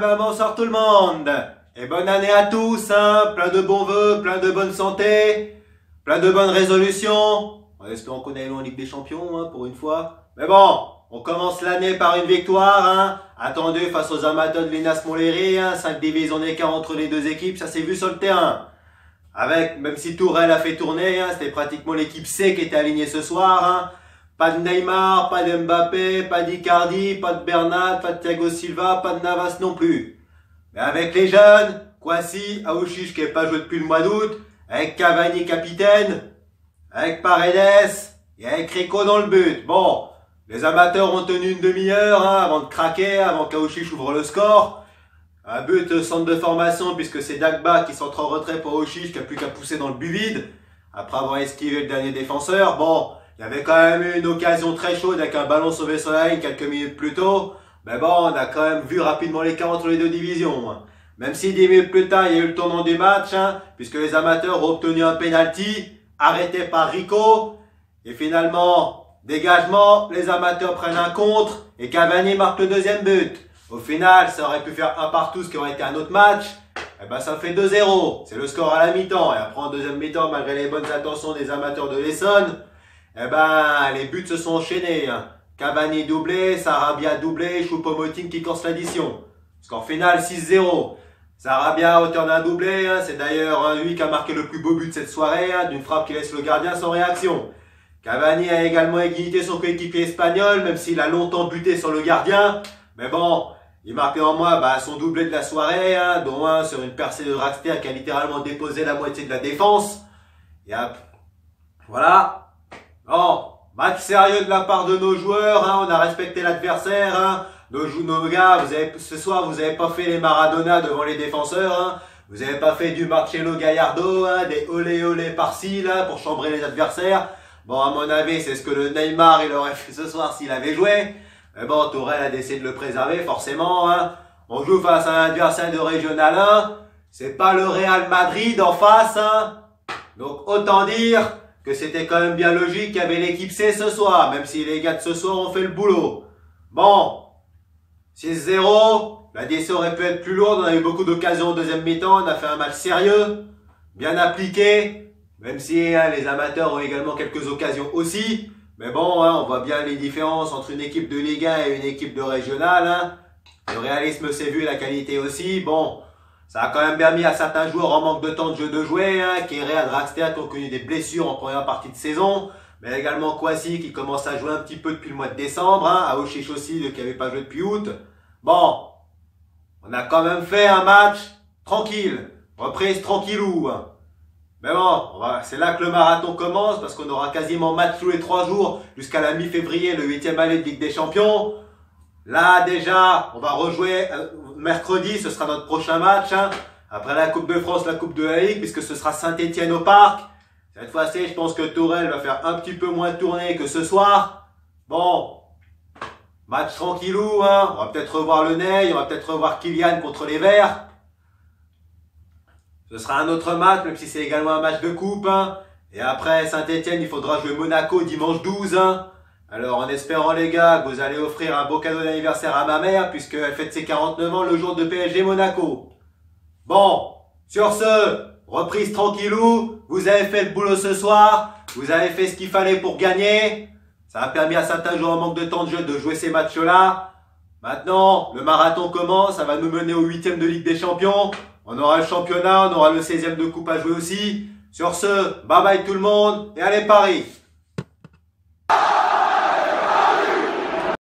ben bonsoir tout le monde. Et bonne année à tous, hein. Plein de bons vœux, plein de bonne santé, plein de bonnes résolutions. En espérant qu'on aille loin en Ligue des Champions, hein, pour une fois. Mais bon, on commence l'année par une victoire, hein. Attendue face aux amateurs de l'Inas Montlhéry, hein. 5 divisions d'écart entre les deux équipes, ça s'est vu sur le terrain. Avec, même si Tourelle a fait tourner, hein, c'était pratiquement l'équipe C qui était alignée ce soir, hein. Pas de Neymar, pas de Mbappé, pas d'Icardi, pas de Bernat, pas de Thiago Silva, pas de Navas non plus. Mais avec les jeunes, Kouassi, Aouchiche qui n'est pas joué depuis le mois d'août, avec Cavani capitaine, avec Paredes et avec Rico dans le but. Bon, les amateurs ont tenu une demi-heure, hein, avant de craquer, avant qu'Aouchiche ouvre le score. Un but centre de formation puisque c'est Dagba qui s'entre en retrait pour Aouchiche qui a plus qu'à pousser dans le but vide après avoir esquivé le dernier défenseur. Bon, il y avait quand même eu une occasion très chaude avec un ballon sauvé sur la ligne quelques minutes plus tôt. Mais bon, on a quand même vu rapidement l'écart entre les deux divisions, hein. Même si 10 minutes plus tard, il y a eu le tournant du match, hein, puisque les amateurs ont obtenu un penalty arrêté par Rico. Et finalement, dégagement, les amateurs prennent un contre et Cavani marque le deuxième but. Au final, ça aurait pu faire un partout, ce qui aurait été un autre match. Et ben, ça fait 2-0. C'est le score à la mi-temps. Et après, en deuxième mi-temps, malgré les bonnes intentions des amateurs de l'Essonne, eh ben, les buts se sont enchaînés, hein. Cavani doublé, Sarabia doublé, Choupo-Moting qui corse l'addition. Parce qu'en finale, 6-0. Sarabia, auteur d'un doublé, hein, c'est d'ailleurs lui qui a marqué le plus beau but de cette soirée, hein, d'une frappe qui laisse le gardien sans réaction. Cavani a également égalité son coéquipier espagnol, même s'il a longtemps buté sur le gardien. Mais bon, il marque néanmoins son doublé de la soirée, hein, dont un sur une percée de Draxler qui a littéralement déposé la moitié de la défense. Et hop, voilà. Bon, match sérieux de la part de nos joueurs, hein, on a respecté l'adversaire, hein. Nos gars, ce soir, vous avez pas fait les Maradona devant les défenseurs, hein. Vous avez pas fait du Marcelo Gallardo, hein, des olé olé par-ci, là, pour chambrer les adversaires. Bon, à mon avis, c'est ce que le Neymar, il aurait fait ce soir s'il avait joué. Mais bon, Tourelle a décidé de le préserver, forcément, hein. On joue face à un adversaire de Régional 1. C'est pas le Real Madrid en face, hein. Donc, autant dire que c'était quand même bien logique qu'il y avait l'équipe C ce soir, même si les gars de ce soir ont fait le boulot. Bon, 6-0, la DC aurait pu être plus lourde, on a eu beaucoup d'occasions en deuxième mi-temps, on a fait un match sérieux, bien appliqué, même si hein, les amateurs ont également quelques occasions aussi. Mais bon, hein, on voit bien les différences entre une équipe de Ligue 1 et une équipe de Régional, hein. Le réalisme s'est vu, la qualité aussi. Bon, ça a quand même permis à certains joueurs en manque de temps de jeu de jouer, hein, Kéré à Draxler qui ont connu des blessures en première partie de saison, mais également Kouassi qui commence à jouer un petit peu depuis le mois de décembre, hein, Aouchiche aussi qui n'avait pas joué depuis août. Bon, on a quand même fait un match tranquille, reprise tranquillou, hein. Mais bon, c'est là que le marathon commence parce qu'on aura quasiment match tous les 3 jours jusqu'à la mi-février, le 8e aller de Ligue des Champions. Là déjà, on va rejouer mercredi, ce sera notre prochain match, hein. Après la Coupe de France, la Coupe de la Ligue, puisque ce sera Saint-Étienne au Parc. Cette fois-ci, je pense que Tourelle va faire un petit peu moins tourner que ce soir. Bon, match tranquillou, hein. On va peut-être revoir le Ney, on va peut-être revoir Kylian contre les Verts. Ce sera un autre match, même si c'est également un match de coupe, hein. Et après Saint-Étienne, il faudra jouer Monaco dimanche 12, hein. Alors, en espérant les gars que vous allez offrir un beau cadeau d'anniversaire à ma mère, puisqu'elle fête ses 49 ans le jour de PSG Monaco. Bon, sur ce, reprise tranquillou, vous avez fait le boulot ce soir, vous avez fait ce qu'il fallait pour gagner. Ça a permis à certains joueurs en manque de temps de jeu de jouer ces matchs-là. Maintenant, le marathon commence, ça va nous mener au 8e de Ligue des Champions. On aura le championnat, on aura le 16e de coupe à jouer aussi. Sur ce, bye bye tout le monde, et allez Paris!